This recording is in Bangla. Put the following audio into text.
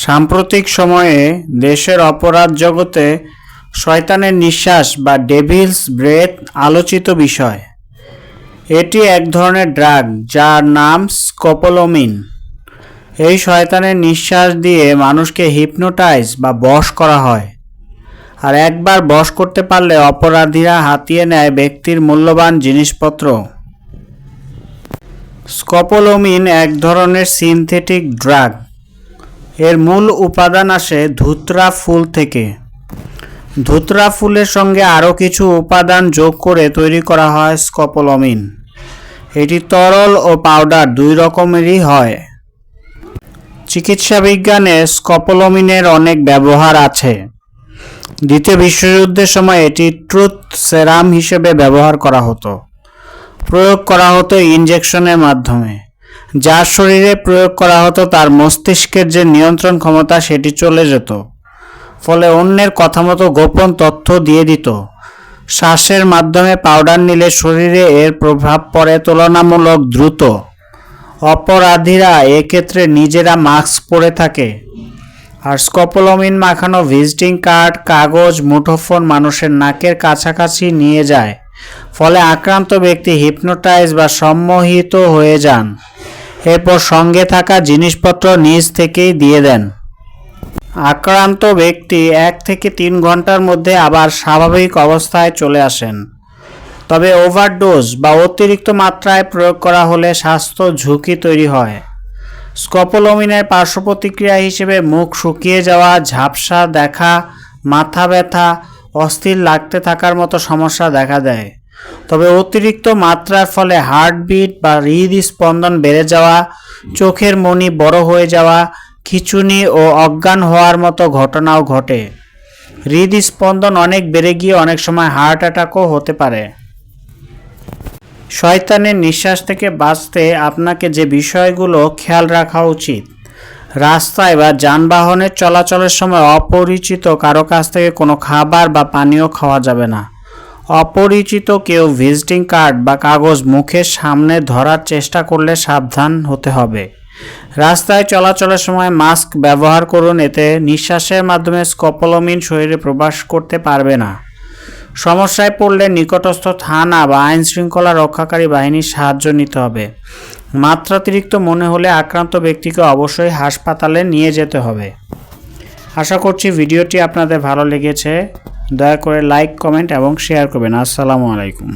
সাম্প্রতিক সময়ে দেশের অপরাধ জগতে শয়তানের নিঃশ্বাস বা ডেভিলস ব্রেথ আলোচিত বিষয়। এটি এক ধরনের ড্রাগ যার নাম স্কোপোলামিন। এই শয়তানের নিঃশ্বাস দিয়ে মানুষকে হিপনোটাইজ বা বশ করা হয়, আর একবার বশ করতে পারলে অপরাধীরা হাতিয়ে নেয় ব্যক্তির মূল্যবান জিনিসপত্র। স্কোপোলামিন এক ধরনের সিনথেটিক ড্রাগ। এর মূল উপাদান আসে ধুতরা ফুল থেকে। ধুতরা ফুলের সঙ্গে আরও কিছু উপাদান যোগ করে তৈরি করা হয় স্কোপোলামিন। এটি তরল ও পাউডার দুই রকমেরই হয়। চিকিৎসা বিজ্ঞানে স্কোপোলামিনের অনেক ব্যবহার আছে। দ্বিতীয় বিশ্বযুদ্ধের সময় এটি ট্রুথ সেরাম হিসেবে ব্যবহার করা হতো। প্রয়োগ করা হতো ইনজেকশনের মাধ্যমে। যার শরীরে প্রয়োগ করা হতো তার মস্তিষ্কের যে নিয়ন্ত্রণ ক্ষমতা সেটি চলে যেত, ফলে অন্যের কথা মতো গোপন তথ্য দিয়ে দিত। শ্বাসের মাধ্যমে পাউডার নিলে শরীরে এর প্রভাব পড়ে তুলনামূলক দ্রুত। অপরাধীরা এক্ষেত্রে নিজেরা মাস্ক পরে থাকে, আর স্কোপোলামিন মাখানো ভিজিটিং কার্ড, কাগজ, মুঠোফোন মানুষের নাকের কাছাকাছি নিয়ে যায়, ফলে আক্রান্ত ব্যক্তি হিপনোটাইজ বা সম্মোহিত হয়ে যান। এরপর সঙ্গে থাকা জিনিসপত্র নিজ থেকেই দিয়ে দেন। আক্রান্ত ব্যক্তি 1 থেকে 3 ঘন্টার মধ্যে আবার স্বাভাবিক অবস্থায় চলে আসেন। তবে ওভারডোজ বা অতিরিক্ত মাত্রায় প্রয়োগ করা হলে স্বাস্থ্য ঝুঁকি তৈরি হয়। স্কোপোলামিনের পার্শ্ব প্রতিক্রিয়া হিসেবে মুখ শুকিয়ে যাওয়া, ঝাপসা দেখা, মাথা ব্যথা, অস্থির লাগতে থাকার মতো সমস্যা দেখা দেয়। তবে অতিরিক্ত মাত্রার ফলে হার্টবিট বা হৃদস্পন্দন বেড়ে যাওয়া, চোখের মণি বড় হয়ে যাওয়া, খিঁচুনি ও অজ্ঞান হওয়ার মতো ঘটনাও ঘটে। হৃদস্পন্দন অনেক বেড়ে গিয়ে অনেক সময় হার্ট অ্যাটাকও হতে পারে। শয়তানের নিঃশ্বাস থেকে বাঁচতে আপনাকে যে বিষয়গুলো খেয়াল রাখা উচিত: রাস্তায় বা যানবাহনের চলাচলের সময় অপরিচিত কারো কাছ থেকে কোনো খাবার বা পানীয় খাওয়া যাবে না। অপরিচিত কেউ ভিজিটিং কার্ড বা কাগজ মুখের সামনে ধরার চেষ্টা করলে সাবধান হতে হবে। রাস্তায় চলাচলের সময় মাস্ক ব্যবহার করুন, এতে নিঃশ্বাসের মাধ্যমে স্কোপোলামিন শরীরে প্রবেশ করতে পারবে না। সমস্যায় পড়লে নিকটস্থ থানা বা আইন শৃঙ্খলা রক্ষাকারী বাহিনীর সাহায্য নিতে হবে। মাত্রাতিরিক্ত মনে হলে আক্রান্ত ব্যক্তিকে অবশ্যই হাসপাতালে নিয়ে যেতে হবে। আশা করছি ভিডিওটি আপনাদের ভালো লেগেছে। দয়া করে লাইক, কমেন্ট এবং শেয়ার করবেন। আসসালামু আলাইকুম।